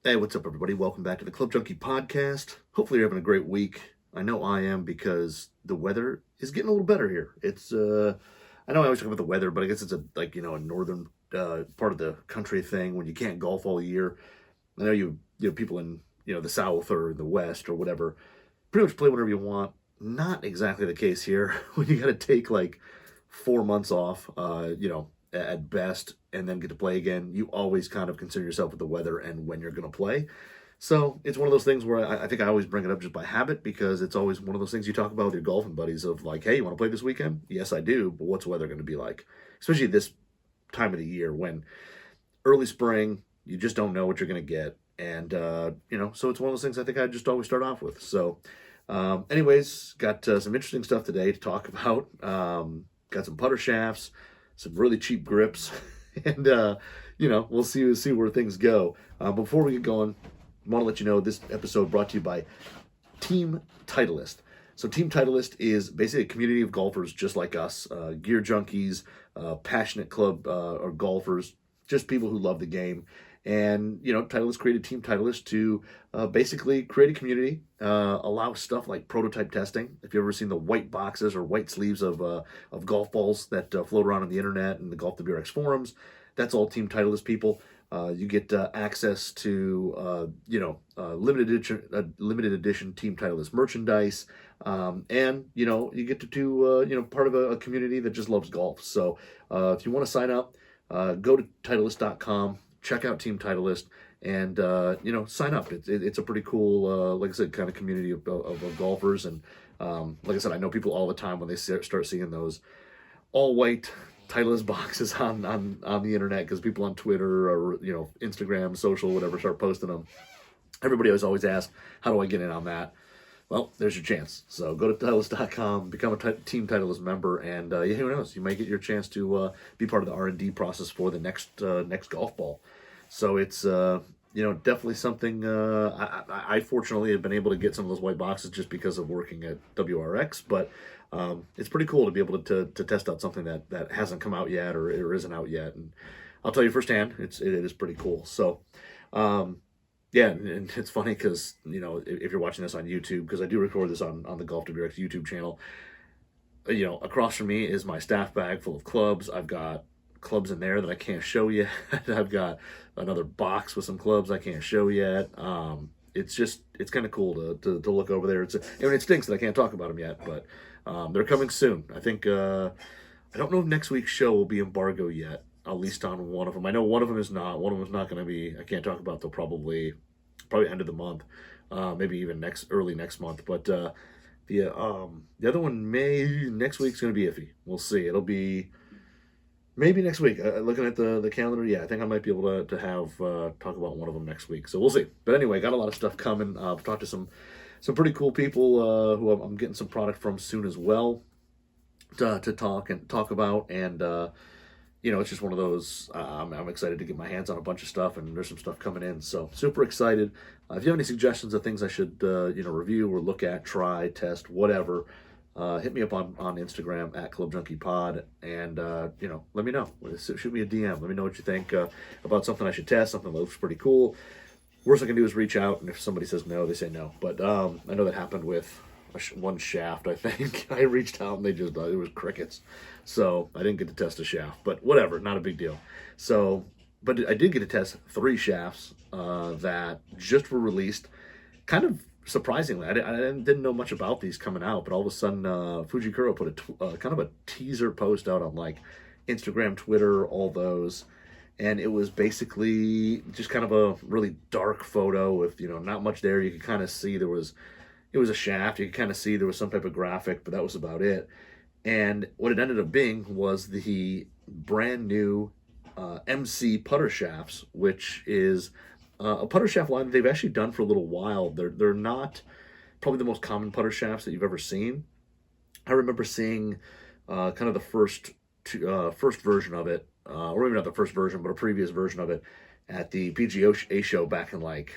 Hey, what's up, everybody? Welcome back to the Club Junkie podcast. Hopefully, you're having a great week. I know I am because the weather is getting a little better here. I know I always talk about the weather, but I guess it's a northern part of the country thing when you can't golf all year. I know people in the south or the west or whatever pretty much play whatever you want. Not exactly the case here when you got to take like 4 months off. At best, and then get to play again. You always kind of consider yourself with the weather and when you're going to play. So it's one of those things where I think I always bring it up just by habit because it's always one of those things you talk about with your golfing buddies of like, hey, you want to play this weekend? Yes, I do, but what's the weather going to be like? Especially this time of the year when early spring, you just don't know what you're going to get. And, so it's one of those things I think I just always start off with. So, anyways, got some interesting stuff today to talk about. Got some putter shafts, some really cheap grips, and we'll see where things go. Before we get going, I want to let you know this episode brought to you by Team Titleist. So Team Titleist is basically a community of golfers just like us, gear junkies, passionate club or golfers, just people who love the game. And, Titleist created Team Titleist to basically create a community, allow stuff like prototype testing. If you've ever seen the white boxes or white sleeves of golf balls that float around on the internet and the Golf WRX forums, that's all Team Titleist people. You get access to, limited edition Team Titleist merchandise. And, you get to do, part of a community that just loves golf. So if you want to sign up, go to Titleist.com. Check out Team Titleist and, sign up. It's a pretty cool, like I said, kind of community of golfers. And like I said, I know people all the time when they start seeing those all white Titleist boxes on the internet because people on Twitter or, Instagram, social, whatever, start posting them. Everybody always asks, how do I get in on that? Well, there's your chance. So go to Titleist.com, become a Team Titleist member, and who knows? You might get your chance to be part of the R&D process for the next golf ball. So it's definitely something. I fortunately have been able to get some of those white boxes just because of working at WRX, but it's pretty cool to be able to test out something that hasn't come out yet or isn't out yet. And I'll tell you firsthand, it is pretty cool. So. Yeah, and it's funny because, if you're watching this on YouTube, because I do record this on the Golf WRX YouTube channel, across from me is my staff bag full of clubs. I've got clubs in there that I can't show yet. I've got another box with some clubs I can't show yet. It's kind of cool to look over there. It stinks that I can't talk about them yet, but they're coming soon. I think, I don't know if next week's show will be embargo yet, at least on one of them. I know one of them is not. One of them is not going to be, I can't talk about till probably end of the month, maybe even early next month. But the other one next week's going to be iffy. We'll see. It'll be maybe next week. Looking at the calendar, yeah, I think I might be able to have talk about one of them next week. So we'll see. But anyway, got a lot of stuff coming. I've talked to some pretty cool people who I'm getting some product from soon as well to talk about. And it's just one of those, I'm excited to get my hands on a bunch of stuff, and there's some stuff coming in. So super excited. If you have any suggestions of things I should, review or look at, try, test, whatever, hit me up on Instagram at Club Junkie Pod, and, let me know. Shoot me a DM. Let me know what you think about something I should test, something that looks pretty cool. Worst I can do is reach out, and if somebody says no, they say no. But I know that happened with one shaft, I think. I reached out and it was crickets. So I didn't get to test a shaft, but whatever, not a big deal. So, but I did get to test 3 shafts that just were released. Kind of surprisingly, I didn't know much about these coming out, but all of a sudden Fujikura put a kind of a teaser post out on like Instagram, Twitter, all those. And it was basically just kind of a really dark photo with, not much there. You could kind of see it was a shaft. You could kind of see there was some type of graphic, but that was about it. And what it ended up being was the brand new MC putter shafts, which is a putter shaft line that they've actually done for a little while. They're not probably the most common putter shafts that you've ever seen. I remember seeing kind of the first version of it, or maybe not the first version, but a previous version of it at the PGA show back in like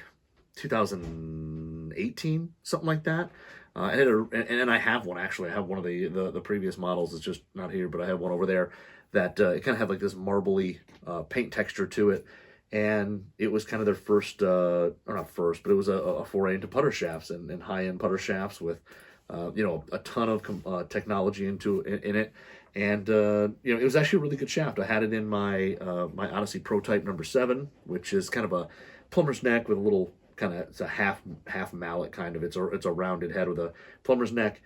2018, something like that. And I have one, actually. I have one of the previous models. It's just not here, but I have one over there that it kind of had like this marbly paint texture to it. and it was kind of their first, or not first, but it was a foray into putter shafts and high-end putter shafts with, a ton of technology in it, and it was actually a really good shaft. I had it in my my Odyssey Pro Type number 7, which is kind of a plumber's neck with a little kind of, it's a half mallet kind of. It's a rounded head with a plumber's neck,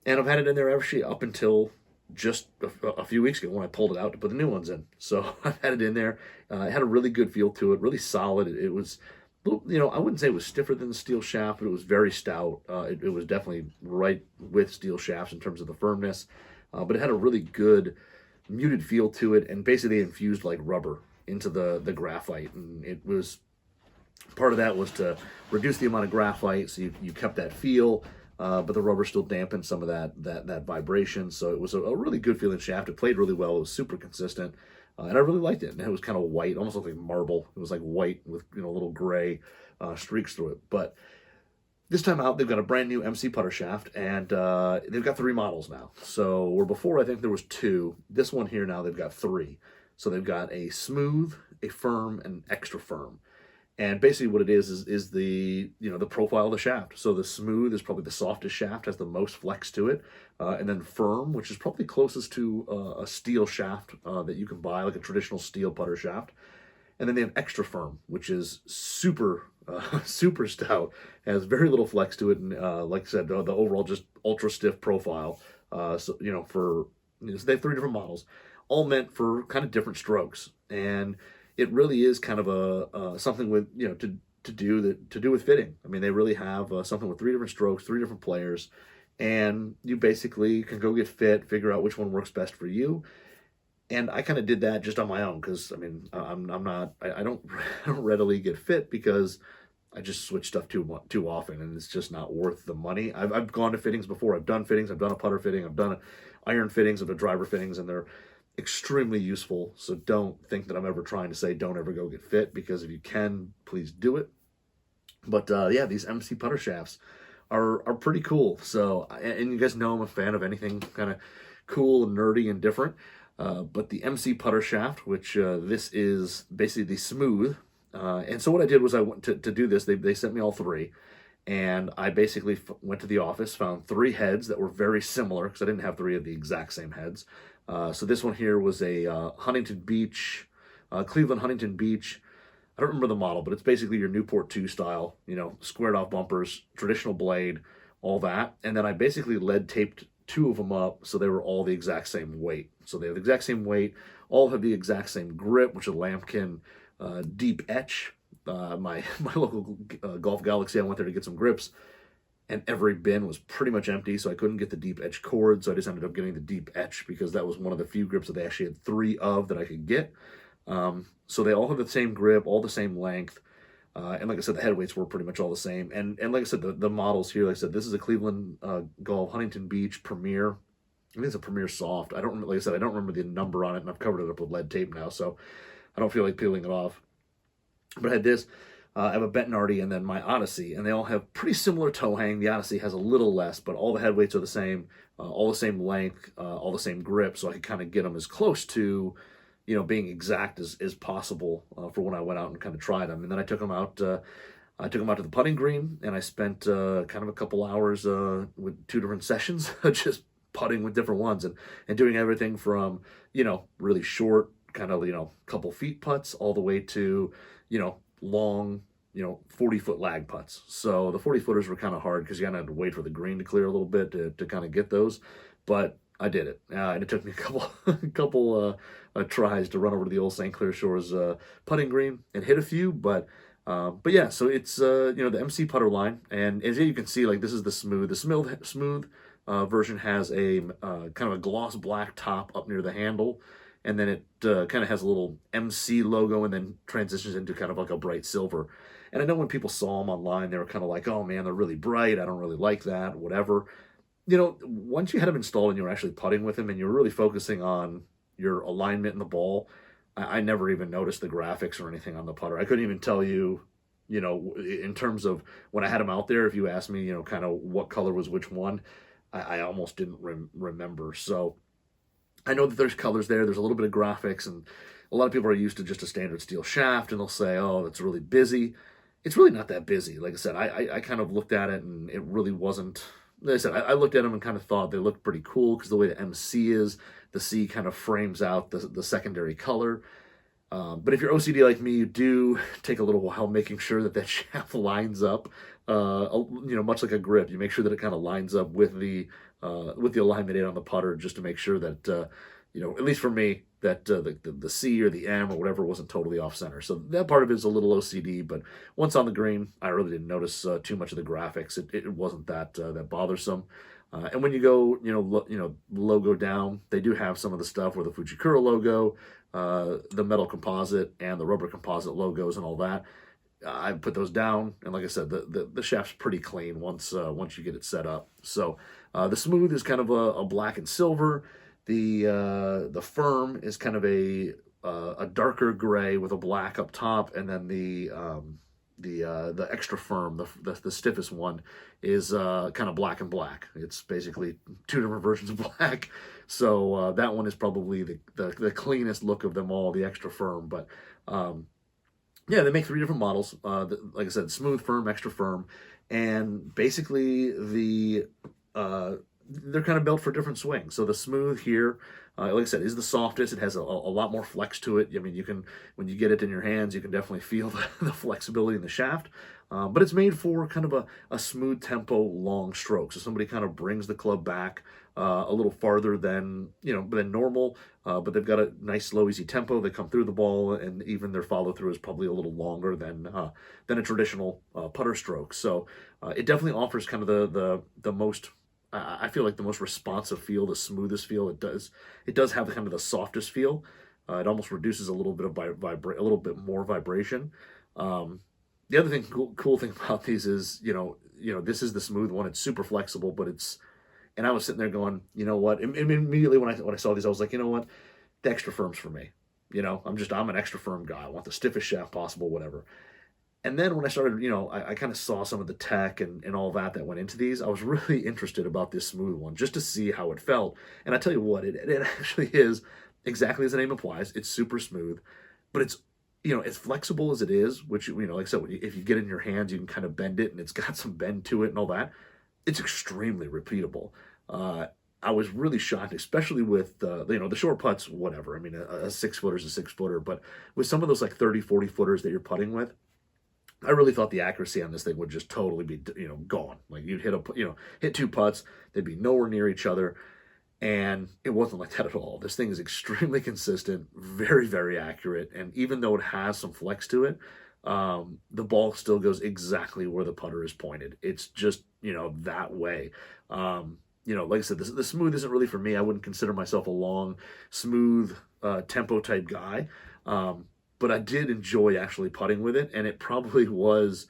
and I've had it in there actually up until just a few weeks ago when I pulled it out to put the new ones in. So I've had it in there. It had a really good feel to it, really solid. It was, I wouldn't say it was stiffer than the steel shaft, but it was very stout. It was definitely right with steel shafts in terms of the firmness, but it had a really good muted feel to it, and basically infused like rubber into the graphite, and it was, part of that was to reduce the amount of graphite, so you kept that feel, but the rubber still dampened some of that vibration. So it was a really good feeling shaft. It played really well. It was super consistent, and I really liked it. And it was kind of white, almost looked like marble. It was like white with little gray streaks through it. But this time out, they've got a brand new MC putter shaft, and they've got 3 models now. So where before I think there was 2, this one here now they've got 3. So they've got a smooth, a firm, and extra firm. And basically what it is the the profile of the shaft. So the smooth is probably the softest shaft, has the most flex to it. And then firm, which is probably closest to a steel shaft that you can buy, like a traditional steel putter shaft. And then they have extra firm, which is super, super stout, has very little flex to it. And like I said, the overall just ultra stiff profile. So they have 3 different models, all meant for kind of different strokes. And it really is kind of a something with to do with fitting. I mean, they really have something with 3 different strokes, 3 different players, and you basically can go get fit, figure out which one works best for you. And I kind of did that just on my own, because I mean, I don't I don't readily get fit because I just switch stuff too often, and it's just not worth the money. I've gone to fittings before. I've done fittings. I've done a putter fitting. I've done iron fittings. I've done driver fittings, and they're extremely useful. So don't think that I'm ever trying to say don't ever go get fit, because if you can, please do it. But yeah, these MC putter shafts are pretty cool. So, and you guys know I'm a fan of anything kind of cool and nerdy and different. But the MC putter shaft, which this is basically the smooth. And so what I did was I went to do this. They sent me all 3. And I basically went to the office, found 3 heads that were very similar, because I didn't have 3 of the exact same heads. So this one here was a Huntington Beach, Cleveland Huntington Beach. I don't remember the model, but it's basically your Newport 2 style, squared off bumpers, traditional blade, all that. And then I basically lead taped 2 of them up, so they were all the exact same weight. So they have the exact same weight, all have the exact same grip, which is a lambkin deep etch. My local Golf Galaxy, I went there to get some grips, and every bin was pretty much empty, so I couldn't get the deep etch cord, so I just ended up getting the deep etch, because that was one of the few grips that they actually had 3 of that I could get. So they all have the same grip, all the same length, and like I said, the head weights were pretty much all the same. And like I said, the models here, like I said, this is a Cleveland Golf Huntington Beach Premier. I think it's a Premier Soft. I don't remember, like I said, I don't remember the number on it, and I've covered it up with lead tape now, so I don't feel like peeling it off. But I had this. I have a Bettinardi and then my Odyssey, and they all have pretty similar toe hang. The Odyssey has a little less, but all the head weights are the same, all the same length, all the same grip, so I could kind of get them as close to, being exact as possible for when I went out and kind of tried them. And then I took them out. I took them out to the putting green, and I spent kind of a couple hours with 2 different sessions, just putting with different ones and doing everything from really short, kind of couple feet putts, all the way to long 40-foot lag putts. So the 40-footers were kind of hard, because you kind of had to wait for the green to clear a little bit to kind of get those, but I did it, and it took me a couple tries to run over to the old St. Clair Shores putting green and hit a few, but yeah, so it's the MC putter line, and as you can see, like, this is the smooth. The smooth version has a kind of a gloss black top up near the handle, and then it kind of has a little MC logo, and then transitions into kind of like a bright silver. And I know when people saw them online, they were kind of like, oh man, they're really bright, I don't really like that, whatever. Once you had them installed and you were actually putting with them, and you were really focusing on your alignment in the ball, I never even noticed the graphics or anything on the putter. I couldn't even tell you, in terms of when I had them out there, if you asked me, kind of what color was which one, I almost didn't remember. So I know that there's colors there. There's a little bit of graphics, and A lot of people are used to just a standard steel shaft, and they'll say, "Oh, it's really busy." It's really not that busy. Like I said, I kind of looked at it, and it really wasn't. Like I said, I looked at them and kind of thought they looked pretty cool because the way the MC is, the C kind of frames out the secondary color. But if you're OCD like me, you do take a little while making sure that that shaft lines up. Much like a grip, you make sure that it kind of lines up with the alignment aid on the putter, just to make sure that at least for me, that the C or the M or whatever wasn't totally off center. So that part of it is a little OCD, but once on the green, I really didn't notice too much of the graphics. It wasn't that bothersome. And when you go, logo down, they do have some of the stuff where the Fujikura logo, the metal composite, and the rubber composite logos and all that. I put those down, and like I said, the shaft's pretty clean once you get it set up. So the smooth is kind of a black and silver. The firm is kind of a darker gray with a black up top, and then the extra firm, the stiffest one, is kind of black and black. It's basically two different versions of black. So that one is probably the cleanest look of them all, the extra firm. But yeah, they make 3 different models. Like I said, smooth, firm, extra firm, and basically they're kind of built for different swings. So the smooth here, like I said, is the softest. It has a lot more flex to it. I mean, when you get it in your hands, you can definitely feel the flexibility in the shaft. But it's made for kind of a smooth tempo, long stroke. So somebody kind of brings the club back a little farther than normal, but they've got a nice, slow, easy tempo. They come through the ball, and even their follow through is probably a little longer than a traditional putter stroke. So it definitely offers kind of the most. I feel like the most responsive feel, the smoothest feel. It does have kind of the softest feel. It almost reduces a little bit of a little bit more vibration. The other cool thing about these is, this is the smooth one. It's super flexible, but and I was sitting there going, you know what? Immediately when I saw these, I was like, you know what? The extra firm's for me. I'm an extra firm guy. I want the stiffest shaft possible, whatever. And then when I started, I kind of saw some of the tech and all that went into these. I was really interested about this smooth one just to see how it felt. And I tell you what, it actually is exactly as the name implies. It's super smooth, but it's, as flexible as it is, which, like I said, if you get it in your hands, you can kind of bend it, and it's got some bend to it and all that. It's extremely repeatable. I was really shocked, especially with, the short putts, whatever. I mean, a 6-footer is a 6-footer, but with some of those like 30, 40 footers that you're putting with, I really thought the accuracy on this thing would just totally be, gone. Like you'd hit 2 putts, they'd be nowhere near each other. And it wasn't like that at all. This thing is extremely consistent, very, very accurate. And even though it has some flex to it, the ball still goes exactly where the putter is pointed. It's just, that way. Like I said, the smooth isn't really for me. I wouldn't consider myself a long, smooth, tempo type guy. But I did enjoy actually putting with it, and it probably was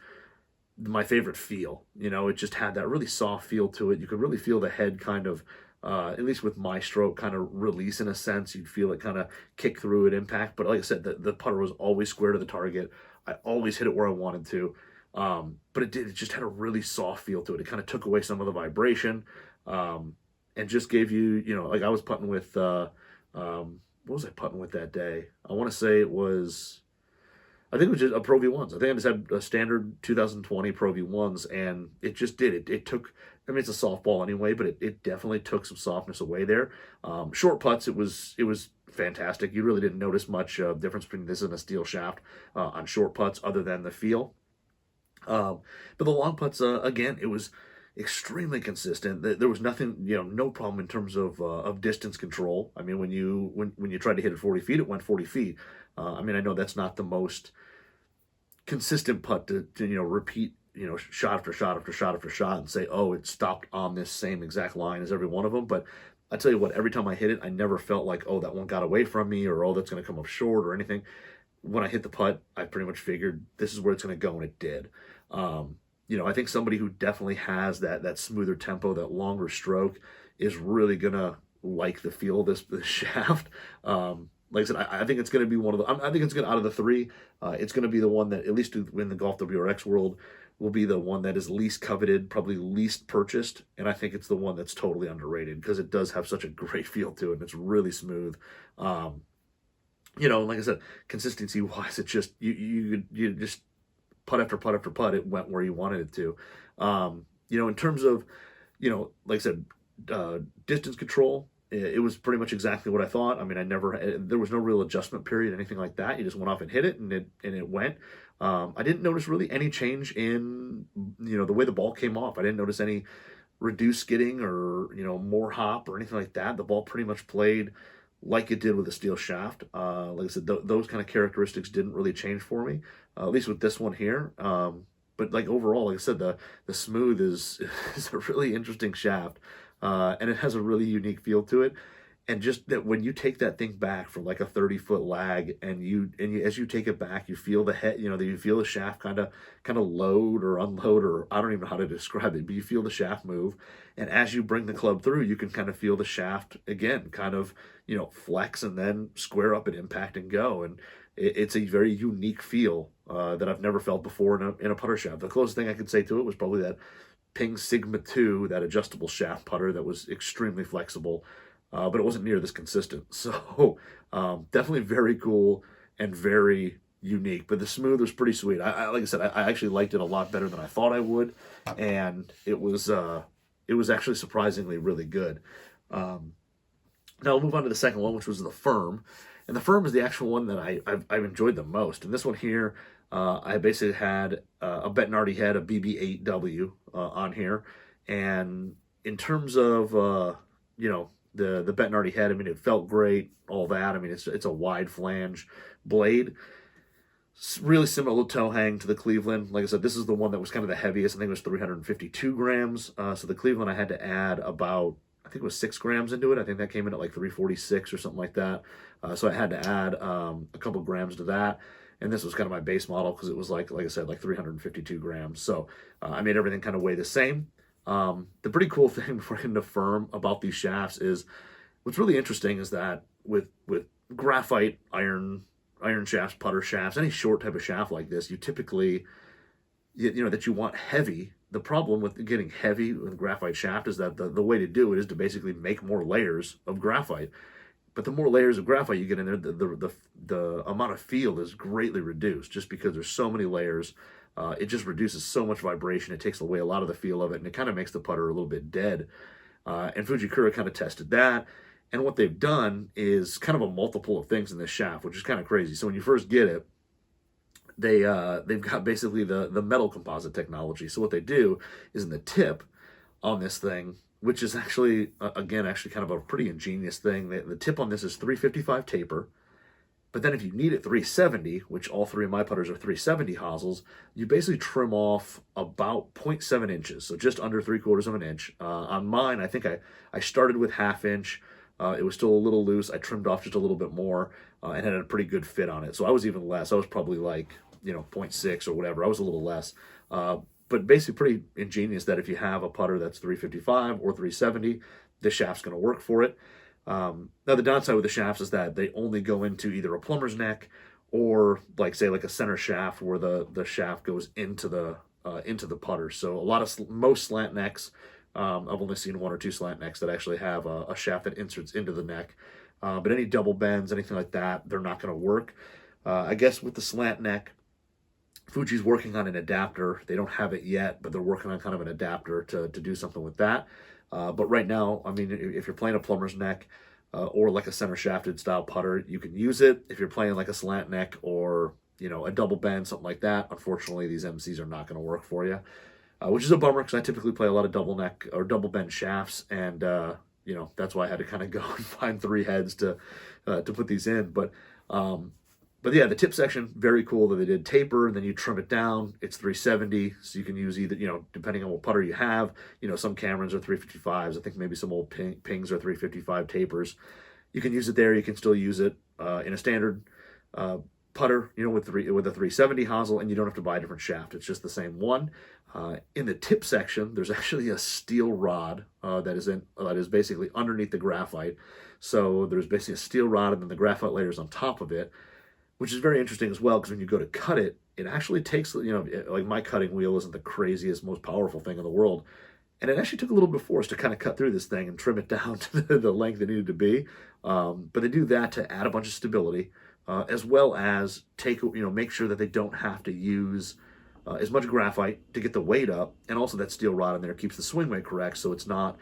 my favorite feel. It just had that really soft feel to it. You could really feel the head kind of, at least with my stroke, kind of release in a sense. You'd feel it kind of kick through at impact. But like I said, the putter was always square to the target. I always hit it where I wanted to. But it just had a really soft feel to it. It kind of took away some of the vibration, and just gave you, like I was putting with, what was I putting with that day? I want to say I think it was just a Pro V1s. I think I just had a standard 2020 Pro V1s, and it just did. It took, it's a softball anyway, but it definitely took some softness away there. Short putts, it was fantastic. You really didn't notice much difference between this and a steel shaft on short putts other than the feel. But the long putts, again, it was extremely consistent. There was nothing, no problem in terms of distance control. I mean, when you tried to hit it 40 feet, it went 40 feet. I know that's not the most consistent putt to repeat, shot after shot after shot after shot and say, oh, it stopped on this same exact line as every one of them. But I tell you what, every time I hit it, I never felt like, oh, that one got away from me, or oh, that's going to come up short or anything. When I hit the putt, I pretty much figured this is where it's going to go, and it did. I think somebody who definitely has that smoother tempo, that longer stroke, is really gonna like the feel of this shaft. Like I said, I think it's gonna be one of the. I think it's gonna, out of the 3, it's gonna be the one that, at least in the golf WRX world, will be the one that is least coveted, probably least purchased, and I think it's the one that's totally underrated because it does have such a great feel to it, and it's really smooth. like I said, consistency wise, it just you just putt after putt after putt, it went where you wanted it to. In terms of, like I said, distance control, it was pretty much exactly what I thought. I mean, there was no real adjustment period, anything like that. You just went off and hit it, and it went. I didn't notice really any change in, the way the ball came off. I didn't notice any reduced skidding or, more hop or anything like that. The ball pretty much played like it did with a steel shaft. Like I said, those kind of characteristics didn't really change for me, at least with this one here. But like overall, like I said, the smooth is is a really interesting shaft, and it has a really unique feel to it. And just that when you take that thing back from like a 30-foot lag, and you as you take it back, you feel the head, you feel the shaft kind of load or unload, or I don't even know how to describe it, but you feel the shaft move. And as you bring the club through, you can kind of feel the shaft again, kind of, flex and then square up and impact and go. And it's a very unique feel that I've never felt before in a putter shaft. The closest thing I could say to it was probably that Ping Sigma 2, that adjustable shaft putter that was extremely flexible, but it wasn't near this consistent. So definitely very cool and very unique. But the smooth was pretty sweet. Like I said, I actually liked it a lot better than I thought I would, and it was actually surprisingly really good. Now we'll move on to the second one, which was the Firm. And the Firm is the actual one that I've enjoyed the most. And this one here, I basically had a Bettinardi head, a BB8W on here. And in terms of, the Bettinardi head, I mean, it felt great, all that. I mean, it's a wide flange blade. It's really similar to toe hang to the Cleveland. Like I said, this is the one that was kind of the heaviest. I think it was 352 grams. So the Cleveland, I had to add about, I think it was 6 grams into it. I think that came in at like 346 or something like that. So I had to add a couple grams to that. And this was kind of my base model because it was like I said, like 352 grams. So I made everything kind of weigh the same. The pretty cool thing before getting to Firm about these shafts is, what's really interesting is that with graphite iron shafts, putter shafts, any short type of shaft like this, you typically, that you want heavy. The problem with getting heavy with graphite shaft is that the way to do it is to basically make more layers of graphite. But the more layers of graphite you get in there, the amount of feel is greatly reduced, just because there's so many layers. It just reduces so much vibration. It takes away a lot of the feel of it, and it kind of makes the putter a little bit dead. And Fujikura kind of tested that. And what they've done is kind of a multiple of things in this shaft, which is kind of crazy. So when you first get it, they've got basically the metal composite technology. So what they do is in the tip on this thing, which is actually again kind of a pretty ingenious thing. The tip on this is 355 taper, but then if you need it 370, which all three of my putters are 370 hosels, you basically trim off about 0.7 inches, so just under 3/4 of an inch. On mine, I think I started with 1/2 inch. It was still a little loose. I trimmed off just a little bit more and had a pretty good fit on it. So I was even less. I was probably like, 0.6 or whatever. I was a little less. But basically pretty ingenious that if you have a putter that's 355 or 370, this shaft's going to work for it. Now the downside with the shafts is that they only go into either a plumber's neck or like a center shaft where the shaft goes into the putter. So most slant necks, I've only seen 1 or 2 slant necks that actually have a shaft that inserts into the neck. But any double bends, anything like that, they're not going to work. I guess with the slant neck, Fuji's working on an adapter. They don't have it yet, but they're working on kind of an adapter to do something with that. But right now, I mean, if you're playing a plumber's neck or like a center shafted style putter, you can use it. If you're playing like a slant neck or, a double bend, something like that, unfortunately, these MCs are not going to work for you, which is a bummer because I typically play a lot of double neck or double bend shafts. And, that's why I had to kind of go and find 3 heads to put these in. But yeah, the tip section, very cool that they did taper, and then you trim it down. It's 370, so you can use either, depending on what putter you have. Some Camerons are 355s. I think maybe some old Pings are 355 tapers. You can use it there. You can still use it in a standard putter, with a 370 hosel, and you don't have to buy a different shaft. It's just the same one. In the tip section, there's actually a steel rod that is basically underneath the graphite. So there's basically a steel rod, and then the graphite layer is on top of it, which is very interesting as well, because when you go to cut it, it actually takes, like my cutting wheel isn't the craziest, most powerful thing in the world. And it actually took a little bit of force to kind of cut through this thing and trim it down to the length it needed to be. But they do that to add a bunch of stability. as well as make sure that they don't have to use as much graphite to get the weight up, and also that steel rod in there keeps the swing weight correct, so it's not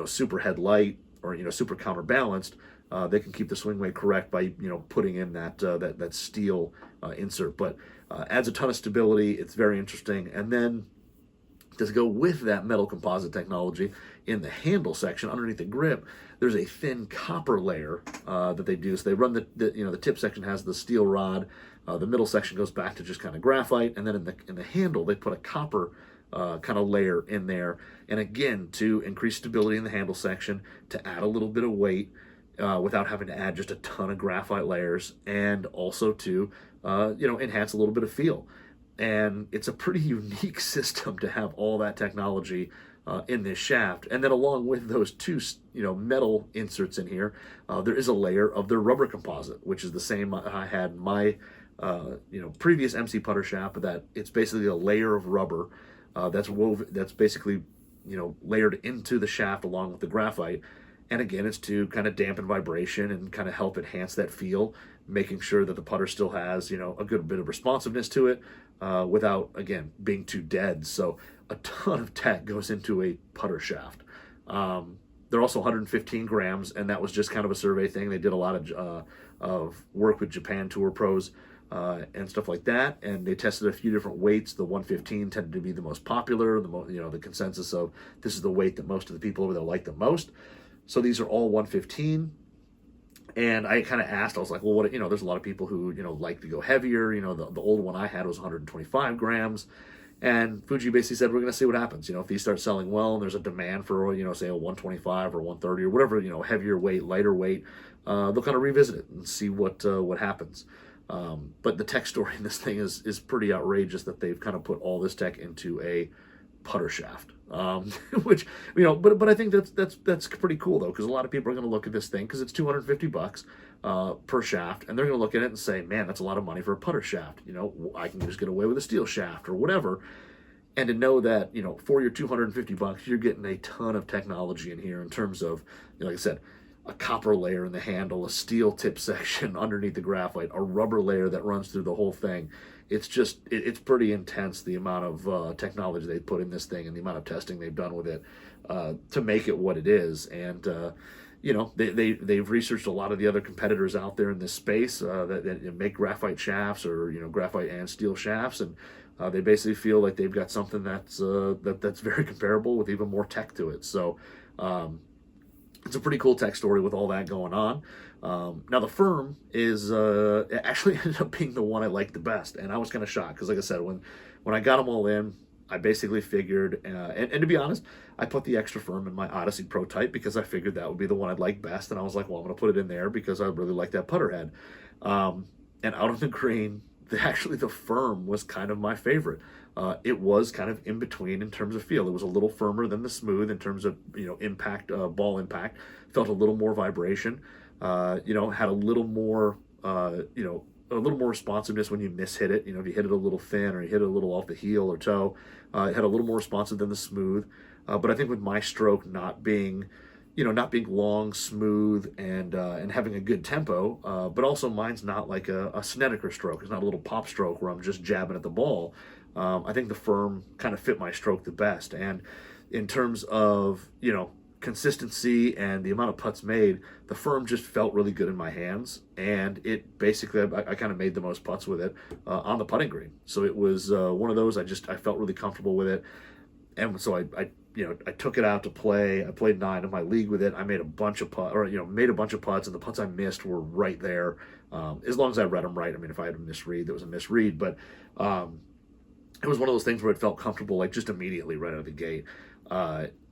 super head light or super counterbalanced. They can keep the swing weight correct by putting in that steel insert, but adds a ton of stability. It's very interesting. And then to go with that metal composite technology, in the handle section underneath the grip, there's a thin copper layer that they do. So they run the tip section has the steel rod, the middle section goes back to just kind of graphite, and then in the handle they put a copper kind of layer in there, and again to increase stability in the handle section, to add a little bit of weight without having to add just a ton of graphite layers, and also to enhance a little bit of feel. And it's a pretty unique system to have all that technology in this shaft. And then along with those two metal inserts in here, there is a layer of their rubber composite, which is the same I had in my previous MC putter shaft, but that it's basically a layer of rubber that's basically layered into the shaft along with the graphite. And again, it's to kind of dampen vibration and kind of help enhance that feel, making sure that the putter still has a good bit of responsiveness to it without, again, being too dead. So a ton of tech goes into a putter shaft. They're also 115 grams, and that was just kind of a survey thing. They did a lot of work with Japan Tour pros and stuff like that, and they tested a few different weights. The 115 tended to be the most popular, the consensus of this is the weight that most of the people over there like the most. So these are all 115. And I kind of asked, I was like, well, what, there's a lot of people who, like to go heavier. The old one I had was 125 grams. And Fuji basically said, we're going to see what happens. If these start selling well and there's a demand for, say a 125 or 130 or whatever, heavier weight, lighter weight, they'll kind of revisit it and see what happens. But the tech story in this thing is pretty outrageous, that they've kind of put all this tech into a putter shaft, which but I think that's pretty cool though, because a lot of people are going to look at this thing because it's $250 per shaft, and they're going to look at it and say, man, that's a lot of money for a putter shaft. I can just get away with a steel shaft or whatever. And to know that for your $250 you're getting a ton of technology in here in terms of, like I said, a copper layer in the handle, a steel tip section underneath the graphite, a rubber layer that runs through the whole thing. It's pretty intense, the amount of technology they put in this thing and the amount of testing they've done with it to make it what it is. And they've researched a lot of the other competitors out there in this space that make graphite shafts or graphite and steel shafts, and they basically feel like they've got something that's very comparable with even more tech to it. So it's a pretty cool tech story with all that going on. Now the firm is actually ended up being the one I liked the best, and I was kind of shocked because, like I said, when I got them all in, I basically figured, and to be honest, I put the extra firm in my Odyssey Pro Type because I figured that would be the one I'd like best, and I was like, well, I'm going to put it in there because I really like that putter head. And out of the green, actually the firm was kind of my favorite. It was kind of in between in terms of feel. It was a little firmer than the smooth in terms of impact, ball impact. Felt a little more vibration. Had a little more a little more responsiveness when you mishit it. If you hit it a little thin or you hit it a little off the heel or toe, it had a little more responsive than the smooth. But I think with my stroke not being long, smooth, and having a good tempo, but also mine's not like a Snedeker stroke. It's not a little pop stroke where I'm just jabbing at the ball. I think the firm kind of fit my stroke the best. And in terms of, consistency and the amount of putts made, the firm just felt really good in my hands. And it basically, I kind of made the most putts with it on the putting green. So it was one of those, I felt really comfortable with it. And so I took it out to play. I played 9 of my league with it. I made a bunch of putts, made a bunch of putts, and the putts I missed were right there. As long as I read them right. I mean, if I had a misread, there was a misread. But it was one of those things where it felt comfortable, like just immediately right out of the gate.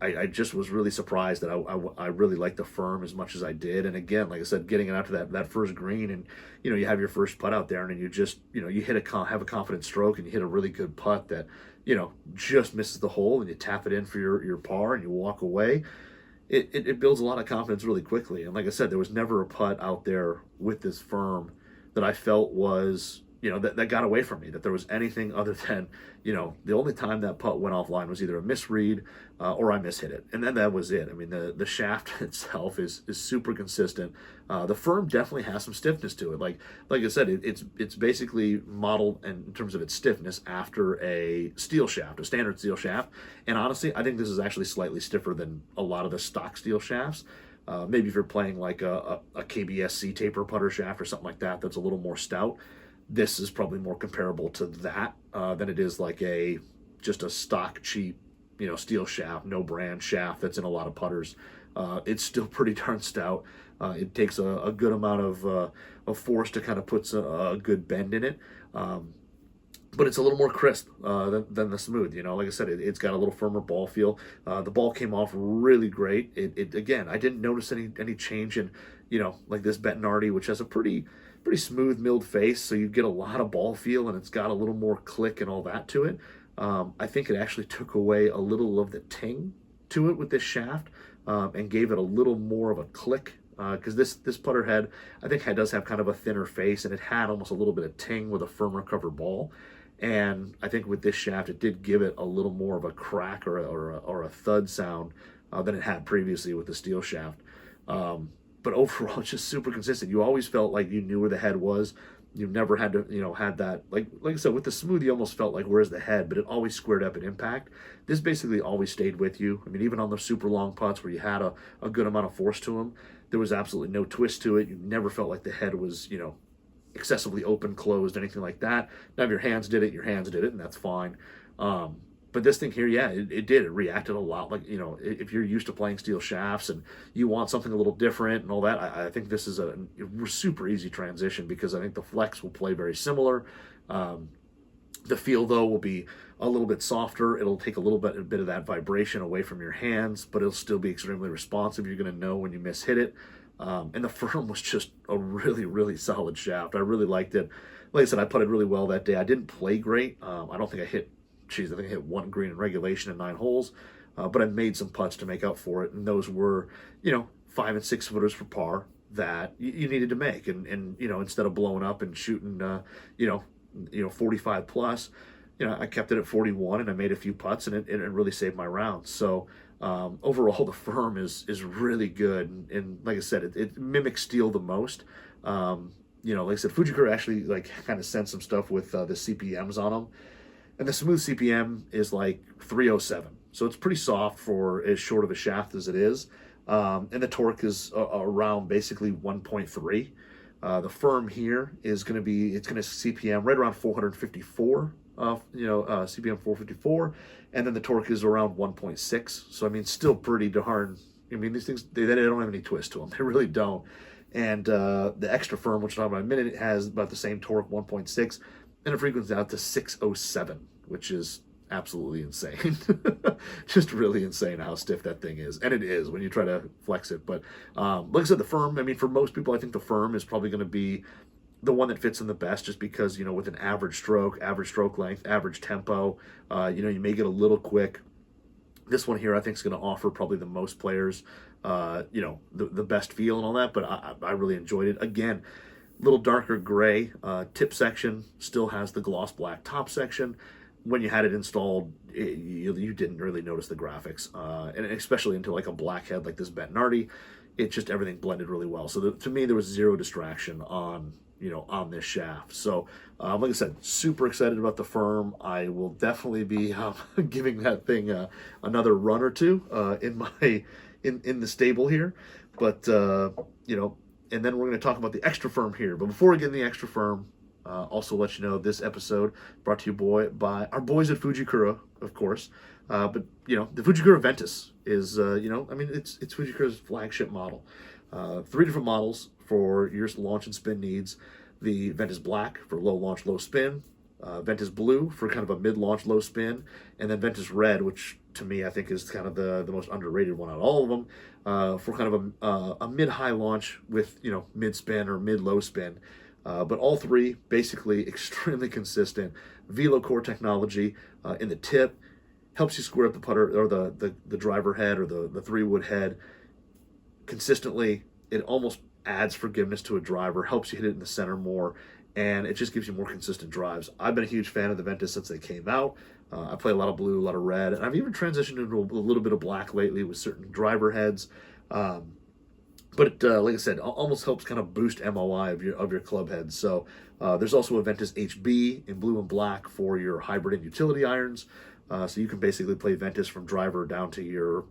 I just was really surprised that I really liked the firm as much as I did. And again, like I said, getting it out to that first green, and you have your first putt out there, and then you just you have a confident stroke, and you hit a really good putt that just misses the hole, and you tap it in for your par, and you walk away. It builds a lot of confidence really quickly. And like I said, there was never a putt out there with this firm that I felt was that got away from me, that there was anything other than, the only time that putt went offline was either a misread or I mishit it. And then that was it. I mean, the shaft itself is super consistent. The firm definitely has some stiffness to it. Like I said, it's basically modeled in terms of its stiffness after a steel shaft, a standard steel shaft. And honestly, I think this is actually slightly stiffer than a lot of the stock steel shafts. Maybe if you're playing like a KBSC taper putter shaft or something like that, that's a little more stout. This is probably more comparable to that than it is like just a stock cheap, steel shaft, no brand shaft that's in a lot of putters. It's still pretty darn stout. It takes a good amount of force to kind of put a good bend in it. But it's a little more crisp than the smooth. Like I said, it's got a little firmer ball feel. The ball came off really great. It again, I didn't notice any change in, like this Bettinardi, which has a pretty smooth milled face, so you get a lot of ball feel, and it's got a little more click and all that to it. I think it actually took away a little of the ting to it with this shaft, and gave it a little more of a click. Because this putter head, I think, does have kind of a thinner face, and it had almost a little bit of ting with a firmer cover ball. And I think with this shaft, it did give it a little more of a crack or a thud sound than it had previously with the steel shaft. But overall, it's just super consistent. You always felt like you knew where the head was. You never had to, had that, like I said, with the smooth, you almost felt like, where's the head? But it always squared up at impact. This basically always stayed with you. I mean, even on the super long putts where you had a good amount of force to them, there was absolutely no twist to it. You never felt like the head was, excessively open, closed, anything like that. Now, if your hands did it, and that's fine. But this thing here, yeah, it did. It reacted a lot like, if you're used to playing steel shafts and you want something a little different and all that, I think this is a super easy transition, because I think the flex will play very similar. The feel, though, will be a little bit softer. It'll take a bit of that vibration away from your hands, but it'll still be extremely responsive. You're going to know when you mishit it. And the firm was just a really, really solid shaft. I really liked it. Like I said, I putted really well that day. I didn't play great. I don't think I hit I think I hit one green in regulation in 9 holes, but I made some putts to make up for it, and those were, 5 and 6 footers for par that you needed to make, and instead of blowing up and shooting, 45 plus, I kept it at 41, and I made a few putts, and it really saved my rounds. So overall, the firm is really good, and like I said, it mimics steel the most. Like I said, Fujikura actually kind of sent some stuff with the CPMs on them. And the smooth CPM is like 307. So it's pretty soft for as short of a shaft as it is. And the torque is around basically 1.3. The firm here is going to CPM right around 454, CPM 454. And then the torque is around 1.6. So, I mean, still pretty darn, these things, they don't have any twist to them. They really don't. And the extra firm, which we'll talk about in a minute, it has about the same torque, 1.6. And it frequencies out to 607, which is absolutely insane. Just really insane how stiff that thing is. And it is when you try to flex it. But like I said, the firm, for most people, I think the firm is probably going to be the one that fits in the best, just because, with an average stroke length, average tempo, you may get a little quick. This one here, I think, is going to offer probably the most players, the best feel and all that. But I really enjoyed it. Again, little darker gray tip section, still has the gloss black top section. When you had it installed, you didn't really notice the graphics, and especially into like a black head like this Bettinardi, it just, everything blended really well. So to me, there was zero distraction on this shaft. So like I said, super excited about the firm. I will definitely be giving that thing another run or two in the stable here, but and then we're going to talk about the extra firm here. But before we get in the extra firm, also let you know this episode brought to you by our boys at Fujikura, of course. But the Fujikura Ventus is it's Fujikura's flagship model. 3 different models for your launch and spin needs. The Ventus Black for low launch, low spin. Ventus Blue for kind of a mid-launch, low spin, and then Ventus Red, which to me I think is kind of the most underrated one out of all of them, for kind of a mid-high launch with mid-spin or mid-low spin. But all 3 basically extremely consistent. Velo core technology in the tip helps you square up the putter or the driver head or the 3-wood head consistently. It almost adds forgiveness to a driver, helps you hit it in the center more. and it just gives you more consistent drives. I've been a huge fan of the Ventus since they came out. I play a lot of blue, a lot of red, and I've even transitioned into a little bit of black lately with certain driver heads. But it, like I said, almost helps kind of boost MOI of your club heads. So there's also a Ventus HB in blue and black for your hybrid and utility irons. So you can basically play Ventus from driver down to your,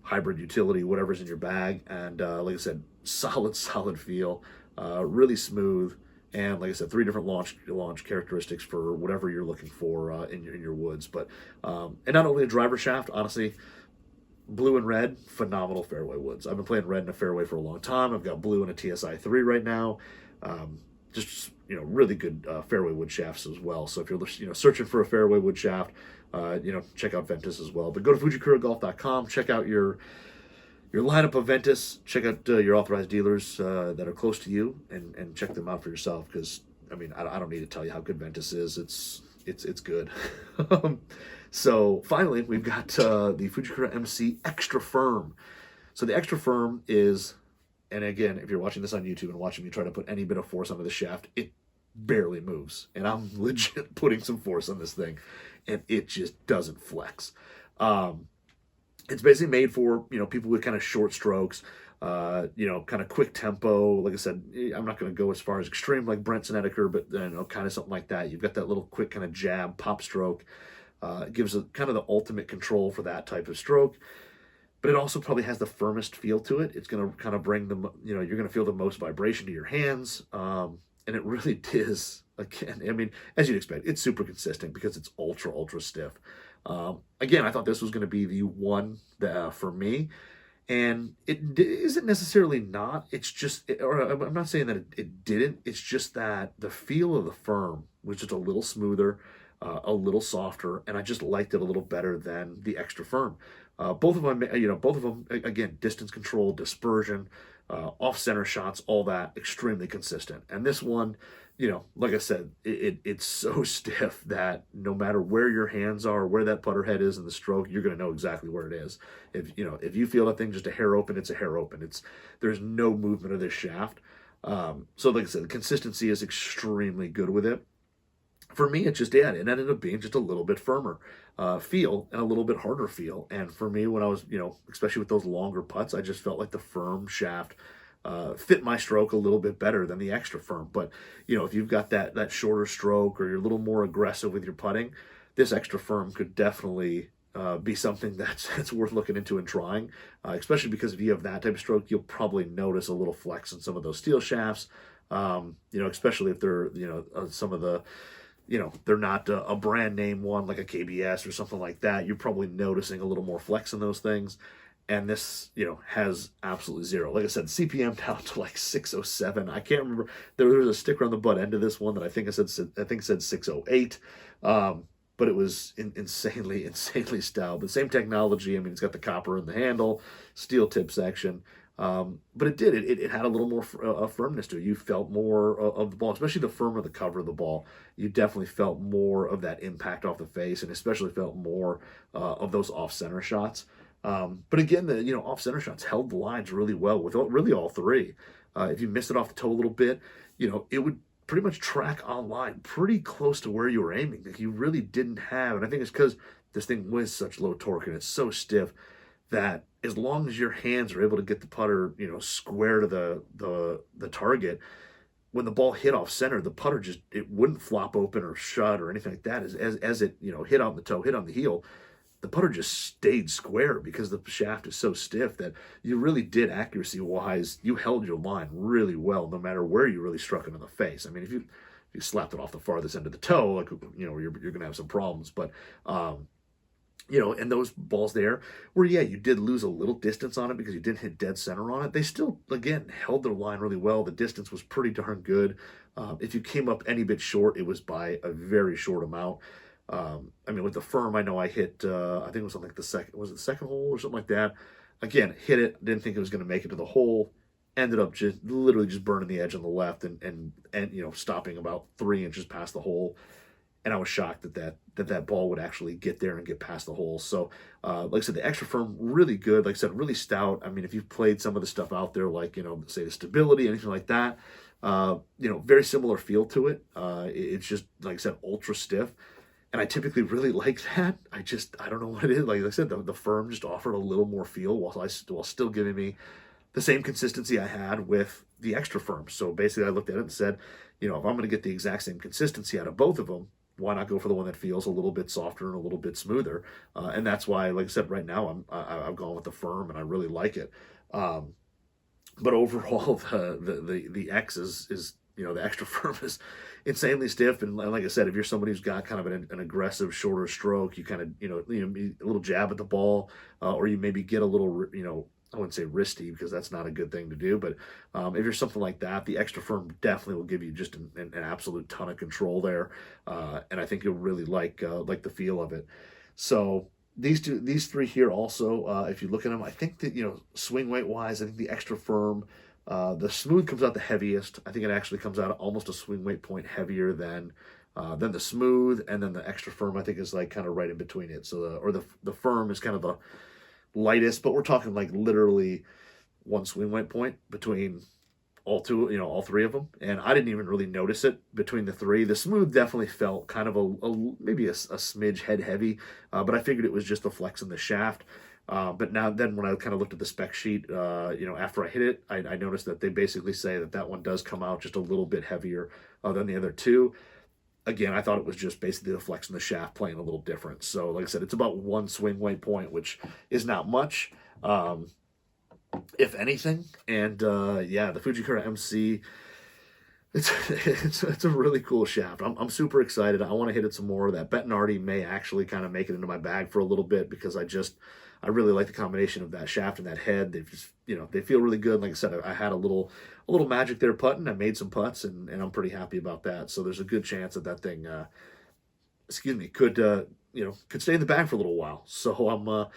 hybrid utility, whatever's in your bag. And like I said, solid feel, really smooth. And like I said, 3 different launch characteristics for whatever you're looking for in your woods. But and not only a driver shaft, honestly, blue and red, phenomenal fairway woods. I've been playing red in a fairway for a long time. I've got blue in a TSI 3 right now. Just really good fairway wood shafts as well. So if you're searching for a fairway wood shaft, check out Ventus as well. But go to FujikuraGolf.com, check out your lineup of Ventus, check out your authorized dealers that are close to you, and check them out for yourself. Because I don't need to tell you how good Ventus is. It's good. So finally, we've got the Fujikura MC Extra Firm. So the Extra Firm is, and again, if you're watching this on YouTube and watching me try to put any bit of force onto the shaft, it barely moves. And I'm legit putting some force on this thing, and it just doesn't flex. It's basically made for, people with kind of short strokes, kind of quick tempo. Like I said, I'm not going to go as far as extreme like Brent Snedeker, but kind of something like that. You've got that little quick kind of jab pop stroke. It gives kind of the ultimate control for that type of stroke, but it also probably has the firmest feel to it. It's going to kind of bring you're going to feel the most vibration to your hands. And it really is, again, as you'd expect, it's super consistent because it's ultra stiff. Again, I thought this was going to be the one for me, and it isn't necessarily not. It's just, I'm not saying that it didn't. It's just that the feel of the Firm was just a little smoother, a little softer, and I just liked it a little better than the Extra Firm. Both of them, again, distance control, dispersion, off-center shots, all that, extremely consistent. And this one, like I said, it's so stiff that no matter where your hands are, where that putter head is in the stroke, you're going to know exactly where it is. If you feel that thing just a hair open, it's a hair open. There's no movement of this shaft. So like I said, the consistency is extremely good with it. For me, it ended up being just a little bit firmer feel and a little bit harder feel. And for me, when I was, especially with those longer putts, I just felt like the Firm shaft fit my stroke a little bit better than the Extra Firm. But, if you've got that shorter stroke or you're a little more aggressive with your putting, this Extra Firm could definitely be something that's worth looking into and trying, especially because if you have that type of stroke, you'll probably notice a little flex in some of those steel shafts, especially if they're, some of the, they're not a brand name one like a KBS or something like that. You're probably noticing a little more flex in those things. And this, has absolutely zero. Like I said, CPM down to like 607. I can't remember. There was a sticker on the butt end of this one that I think said 608. But it was insanely stout. But same technology. It's got the copper in the handle, steel tip section. But it had a little more firmness to it. You felt more of the ball, especially the firmer the cover of the ball. You definitely felt more of that impact off the face, and especially felt more of those off-center shots. But again, the off-center shots held the lines really well with really all 3. If you missed it off the toe a little bit, it would pretty much track on line pretty close to where you were aiming. Like you really didn't have, and I think it's because this thing was such low torque and it's so stiff that as long as your hands are able to get the putter, square to the target, when the ball hit off center, the putter it wouldn't flop open or shut or anything like that. As it hit on the toe, hit on the heel, the putter just stayed square because the shaft is so stiff that you really did, accuracy wise, you held your line really well no matter where you really struck it in the face. If you slapped it off the farthest end of the toe, like you're gonna have some problems, but. And those balls there where, you did lose a little distance on it because you didn't hit dead center on it. They still, again, held their line really well. The distance was pretty darn good. If you came up any bit short, it was by a very short amount. With the Firm, I know I hit, I think it was on like the second hole or something like that. Again, hit it, didn't think it was going to make it to the hole. Ended up just literally just burning the edge on the left and stopping about 3 inches past the hole. And I was shocked that ball would actually get there and get past the hole. So, like I said, the Extra Firm, really good. Like I said, really stout. If you've played some of the stuff out there, like, say the Stability, anything like that, Very similar feel to it. It's just, like I said, ultra stiff. And I typically really like that. I don't know what it is. Like I said, the firm just offered a little more feel while still giving me the same consistency I had with the extra firm. So basically I looked at it and said, if I'm going to get the exact same consistency out of both of them, why not go for the one that feels a little bit softer and a little bit smoother? And that's why, like I said, right now I've gone with the firm and I really like it. But overall, the X is the extra firm is insanely stiff. And like I said, if you're somebody who's got kind of an aggressive, shorter stroke, you kind of a little jab at the ball, or you maybe get a little I wouldn't say wristy because that's not a good thing to do. But if you're something like that, the extra firm definitely will give you just an absolute ton of control there, and I think you'll really like the feel of it. So these three here also, if you look at them, I think that swing weight wise, I think the extra firm, the smooth comes out the heaviest. I think it actually comes out almost a swing weight point heavier than the smooth, and then the extra firm I think is like kind of right in between it. So the firm is kind of the lightest, but we're talking like literally one swing weight point between all three of them, and I didn't even really notice it between the three. The smooth definitely felt kind of maybe a smidge head heavy, but I figured it was just the flex in the shaft. But then when I kind of looked at the spec sheet, after I hit it, I noticed that they basically say that one does come out just a little bit heavier than the other two. Again, I thought it was just basically the flex in the shaft playing a little different. So like I said, it's about one swing weight point, which is not much, if anything. And the Fujikura MC, it's a really cool shaft. I'm super excited. I want to hit it some more. That Bettinardi may actually kind of make it into my bag for a little bit because I really like the combination of that shaft and that head. They just they feel really good. Like I said, I had a little magic there putting. I made some putts and I'm pretty happy about that. So there's a good chance that thing could stay in the bag for a little while. So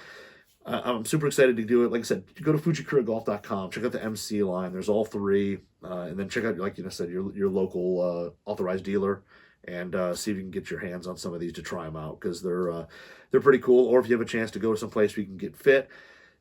I'm super excited to do it. Like I said, go to FujikuraGolf.com, check out the MC line. There's all three, and then check out, like you said, your local authorized dealer, and see if you can get your hands on some of these to try them out because they're pretty cool. Or if you have a chance to go to some place where you can get fit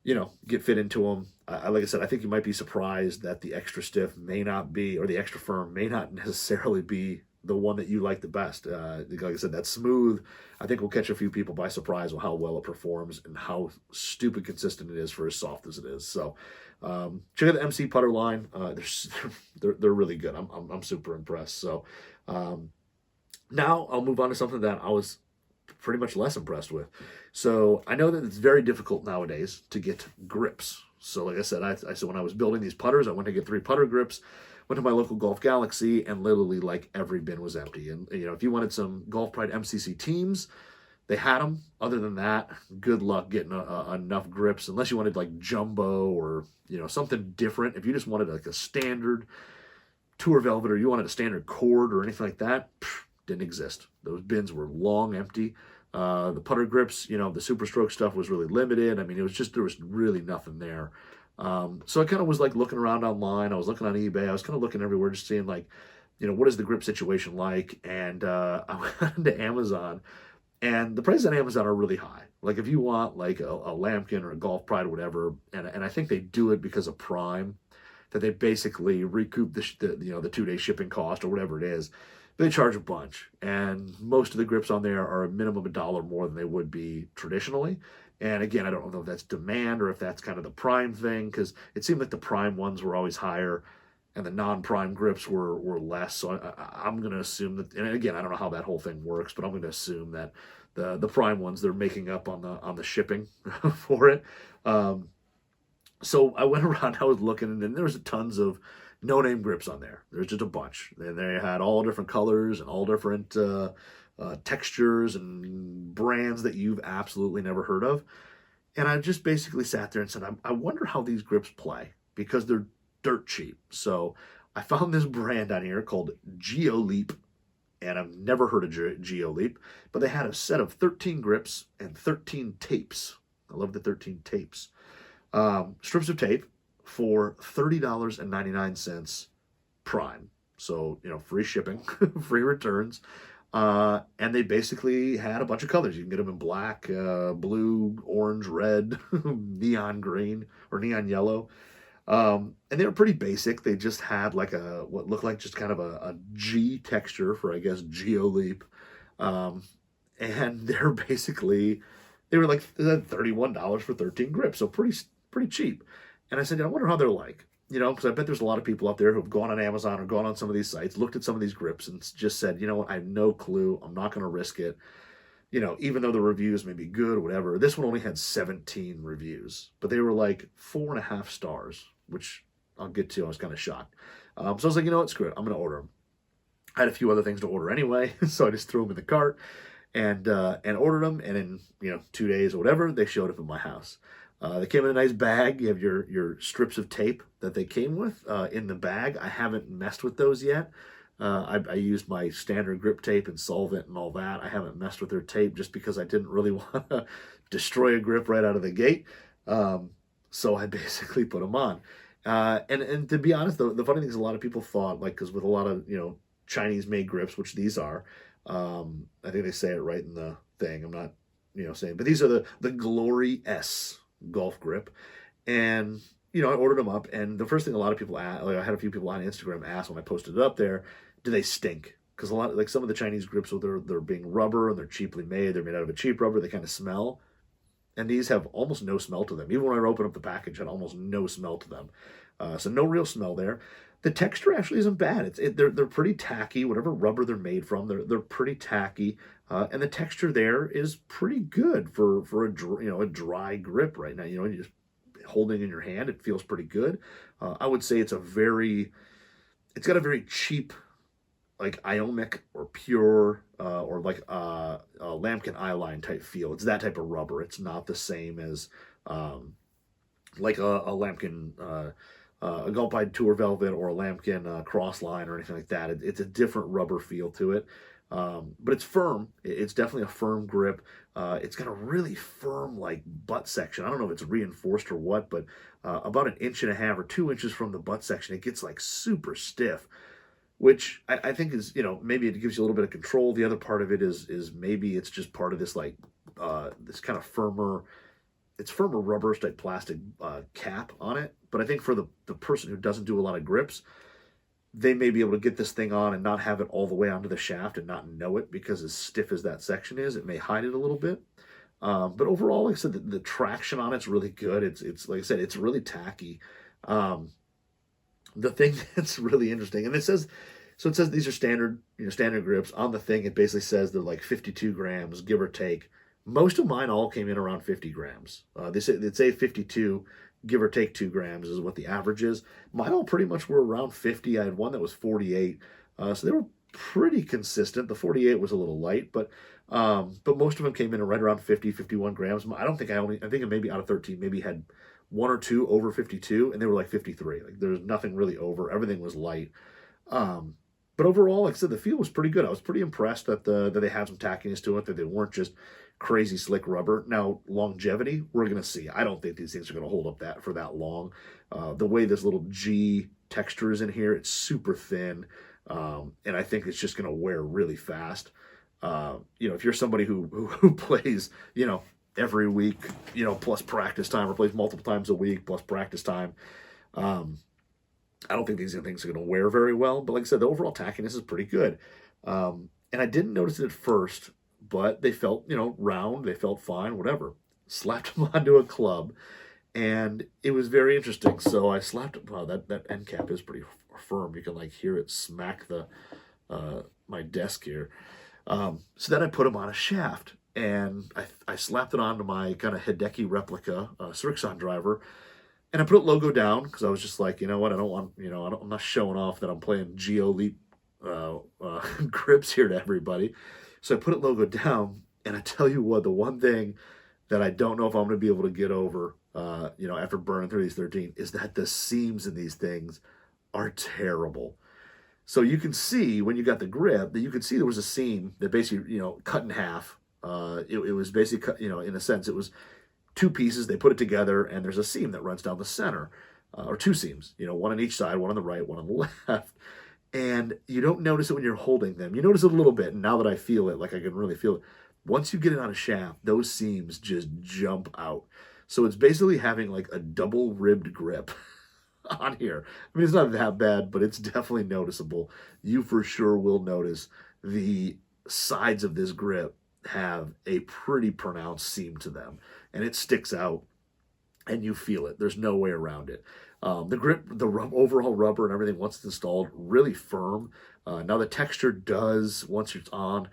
into them. Like I said, I think you might be surprised that the extra stiff may not be, or the extra firm may not necessarily be the one that you like the best. Like I said, that smooth, I think will catch a few people by surprise with how well it performs and how stupid consistent it is for as soft as it is. So check out the MC putter line. They're really good. I'm super impressed. So now I'll move on to something that I was pretty much less impressed with. So I know that it's very difficult nowadays to get grips. So like I said, I said when I was building these putters, I went to get 3 putter grips. Went to my local Golf Galaxy, and literally like every bin was empty. And if you wanted some Golf Pride MCC teams, they had them. Other than that, good luck getting enough grips, unless you wanted like jumbo or something different. If you just wanted like a standard Tour Velvet, or you wanted a standard cord or anything like that, didn't exist. Those bins were long empty. The putter grips, the Super Stroke stuff was really limited. I mean, there was really nothing there. So I kind of was like looking around online. I was looking on eBay. I was kind of looking everywhere, just seeing like, what is the grip situation like? And I went into Amazon, and the prices on Amazon are really high. Like if you want like a Lambkin or a Golf Pride or whatever, and I think they do it because of Prime, that they basically recoup the 2-day shipping cost or whatever it is. They charge a bunch, and most of the grips on there are a minimum $1 more than they would be traditionally. And again, I don't know if that's demand or if that's kind of the Prime thing, because it seemed like the Prime ones were always higher and the non-Prime grips were less. So I'm going to assume that, and again, I don't know how that whole thing works, but I'm going to assume that the Prime ones, they're making up on the shipping for it. So I went around, I was looking, and there was tons of no-name grips on there. There's just a bunch. And they had all different colors and all different textures and brands that you've absolutely never heard of. And I just basically sat there and said, I wonder how these grips play, because they're dirt cheap. So I found this brand on here called GeoLeap, and I've never heard of GeoLeap, but they had a set of 13 grips and 13 tapes. I love the 13 tapes. Strips of tape for $30.99 Prime. So, free shipping, free returns. And they basically had a bunch of colors. You can get them in black, blue, orange, red, neon green, or neon yellow. And they were pretty basic. They just had like what looked like just kind of a G texture for, I guess, Geoleap. Um, and they were like $31 for 13 grips, so pretty cheap. And I said, I wonder how they're like, because I bet there's a lot of people out there who have gone on Amazon or gone on some of these sites, looked at some of these grips, and just said, you know what, I have no clue. I'm not going to risk it. Even though the reviews may be good or whatever. This one only had 17 reviews, but they were like 4.5 stars, which I'll get to. I was kind of shocked. So I was like, you know what, screw it. I'm going to order them. I had a few other things to order anyway, so I just threw them in the cart and ordered them. And in 2 days or whatever, they showed up at my house. They came in a nice bag. You have your strips of tape that they came with in the bag. I haven't messed with those yet. I used my standard grip tape and solvent and all that. I haven't messed with their tape just because I didn't really want to destroy a grip right out of the gate. So I basically put them on. And to be honest, the funny thing is a lot of people thought, like, because with a lot of, Chinese-made grips, which these are, I think they say it right in the thing. I'm not, saying, but these are the Glory S golf grip. And, I ordered them up. And the first thing a lot of people asked, like I had a few people on Instagram ask when I posted it up there, do they stink? Because like some of the Chinese grips, they're being rubber and they're cheaply made. They're made out of a cheap rubber. They kind of smell. And these have almost no smell to them. Even when I open up the package, had almost no smell to them. So no real smell there. The texture actually isn't bad. They're pretty tacky. Whatever rubber they're made from, they're pretty tacky. And the texture there is pretty good for a dry grip right now. You just holding in your hand, it feels pretty good. I would say it's got a very cheap, like Iomic or Pure or like a Lambkin Eyeline type feel. It's that type of rubber. It's not the same as like a Lambkin a Gulpide Tour Velvet or a Lambkin Crossline or anything like that. It's a different rubber feel to it. But it's firm. It's definitely a firm grip. It's got a really firm, like, butt section. I don't know if it's reinforced or what, but about 1.5 inches or 2 inches from the butt section, it gets, like, super stiff, which I think is, maybe it gives you a little bit of control. The other part of it is maybe it's just part of this, like, this kind of firmer rubber type plastic cap on it. But I think for the person who doesn't do a lot of grips, they may be able to get this thing on and not have it all the way onto the shaft and not know it, because as stiff as that section is, it may hide it a little bit. But overall, like I said, the traction on it's really good. It's like I said, it's really tacky. The thing that's really interesting, and it says these are standard grips. On the thing, it basically says they're like 52 grams, give or take. Most of mine all came in around 50 grams. They say 52, give or take 2 grams is what the average is. Mine all pretty much were around 50. I had one that was 48. So they were pretty consistent. The 48 was a little light, but most of them came in right around 50, 51 grams. I think it maybe out of 13, maybe had 1 or 2 over 52, and they were like 53. Like there was nothing really over. Everything was light. But overall, like I said, the feel was pretty good. I was pretty impressed that they had some tackiness to it, that they weren't just crazy slick rubber. Now, longevity, we're going to see. I don't think these things are going to hold up for that long. The way this little G texture is in here, it's super thin, and I think it's just going to wear really fast. If you're somebody who plays, every week, plus practice time, or plays multiple times a week plus practice time, I don't think these things are going to wear very well. But like I said, the overall tackiness is pretty good. And I didn't notice it at first, but they felt, round. They felt fine, whatever. Slapped them onto a club, and it was very interesting. So I slapped it. Wow, that end cap is pretty firm. You can like hear it smack my desk here. So then I put them on a shaft, and I slapped it onto my kind of Hideki replica Srixon driver. And I put logo down because I was just like, you know what? I don't want, I'm not showing off that I'm playing Geoleap grips here to everybody. So I put it logo down, and I tell you what, the one thing that I don't know if I'm going to be able to get over, after burning through these 13, is that the seams in these things are terrible. So you can see when you got the grip that you could see there was a seam that basically, cut in half. It was basically, in a sense, it was 2 pieces, they put it together, and there's a seam that runs down the center, or 2 seams, one on each side, one on the right, one on the left. And you don't notice it when you're holding them. You notice it a little bit, and now that I feel it, like I can really feel it, once you get it on a shaft, those seams just jump out. So it's basically having like a double ribbed grip on here. I mean, it's not that bad, but it's definitely noticeable. You for sure will notice the sides of this grip have a pretty pronounced seam to them, and it sticks out, and you feel it. There's no way around it. The grip, overall rubber and everything, once it's installed, really firm. Now the texture does, once it's on,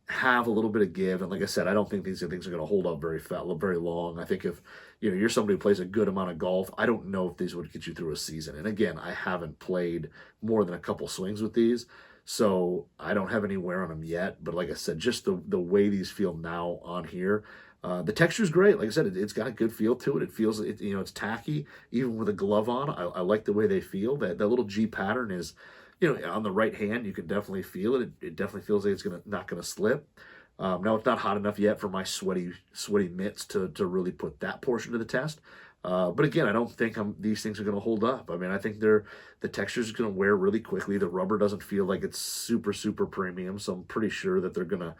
have a little bit of give. And like I said, I don't think these things are going to hold up very long. I think if you're somebody who plays a good amount of golf, I don't know if these would get you through a season. And again, I haven't played more than a couple swings with these, so I don't have any wear on them yet. But like I said, just the way these feel now on here, the texture is great. Like I said, it's got a good feel to it. It feels, it's tacky, even with a glove on. I like the way they feel. That little G pattern is, on the right hand, you can definitely feel it. It definitely feels like it's not gonna slip. Now it's not hot enough yet for my sweaty mitts to really put that portion to the test. But again, I don't think these things are going to hold up. I mean, I think the texture is going to wear really quickly. The rubber doesn't feel like it's super, super premium, so I'm pretty sure that they're going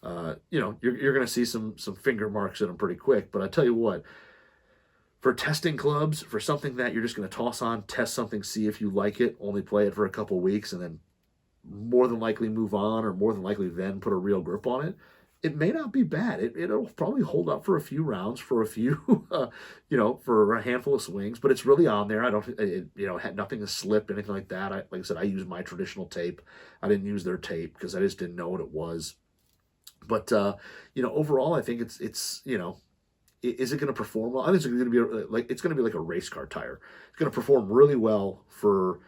to, you're going to see some finger marks in them pretty quick. But I tell you what, for testing clubs, for something that you're just going to toss on, test something, see if you like it, only play it for a couple weeks, and then more than likely move on, or more than likely then put a real grip on it, it may not be bad. It'll probably hold up for a few rounds, for a few, for a handful of swings, but it's really on there. I don't, had nothing to slip, anything like that. Like I said, I used my traditional tape. I didn't use their tape because I just didn't know what it was. But, overall, I think it's is it going to perform well? I think it's going to be like a race car tire. It's going to perform really well for,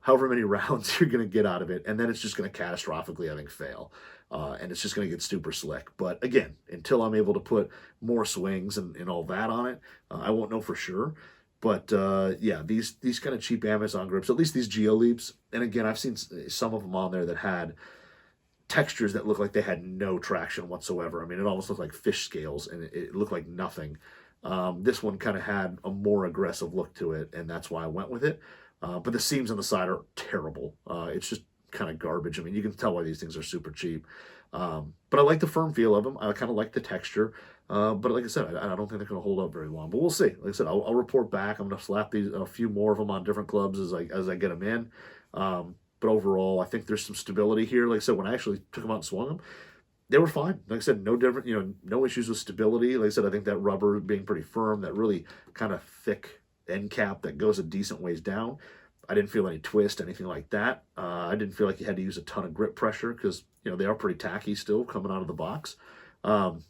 however many rounds you're going to get out of it. And then it's just going to catastrophically, I think, fail. And it's just going to get super slick. But again, until I'm able to put more swings and all that on it, I won't know for sure. But these kind of cheap Amazon grips, at least these GeoLeaps, and again, I've seen some of them on there that had textures that look like they had no traction whatsoever. I mean, it almost looked like fish scales, and it looked like nothing. This one kind of had a more aggressive look to it, and that's why I went with it. But the seams on the side are terrible. It's just kind of garbage. I mean, you can tell why these things are super cheap. But I like the firm feel of them. I kind of like the texture. But like I said, I don't think they're going to hold up very long. But we'll see. Like I said, I'll report back. I'm going to slap a few more of them on different clubs as I get them in. But overall, I think there's some stability here. Like I said, when I actually took them out and swung them, they were fine. Like I said, no different, no issues with stability. Like I said, I think that rubber being pretty firm, that really kind of thick end cap that goes a decent ways down. I didn't feel any twist, anything like that. I didn't feel like you had to use a ton of grip pressure because, they are pretty tacky still coming out of the box or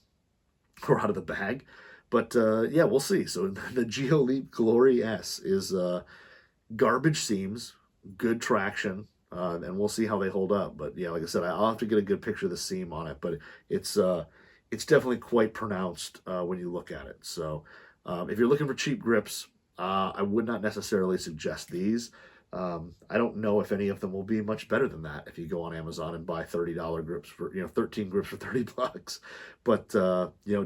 out of the bag. But, we'll see. So the GeoLeap Glory S is garbage seams, good traction, and we'll see how they hold up. But yeah, like I said, I'll have to get a good picture of the seam on it, but it's definitely quite pronounced when you look at it. So if you're looking for cheap grips, I would not necessarily suggest these. I don't know if any of them will be much better than that if you go on Amazon and buy $30 grips for 13 grips for $30. But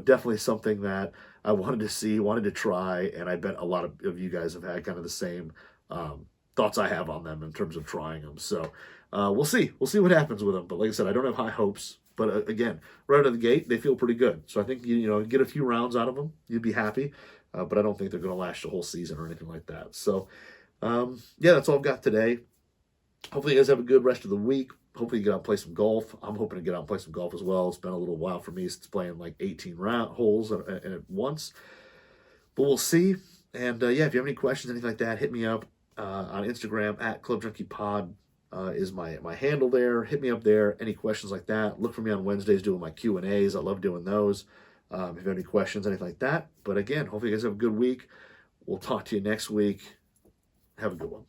definitely something that I wanted to see, wanted to try, and I bet a lot of you guys have had kind of the same thoughts I have on them in terms of trying them. So we'll see what happens with them. But like I said, I don't have high hopes. But again, right out of the gate, they feel pretty good. So I think get a few rounds out of them, you'd be happy. But I don't think they're going to last the whole season or anything like that. So that's all I've got today. Hopefully you guys have a good rest of the week. Hopefully you get out and play some golf. I'm hoping to get out and play some golf as well. It's been a little while for me since playing like 18 holes at once. But we'll see. And if you have any questions, anything like that, hit me up. On Instagram at Club Junkie Pod is my handle there. Hit me up there. Any questions like that? Look for me on Wednesdays doing my Q&As. I love doing those. If you have any questions, anything like that. But again, hopefully you guys have a good week. We'll talk to you next week. Have a good one.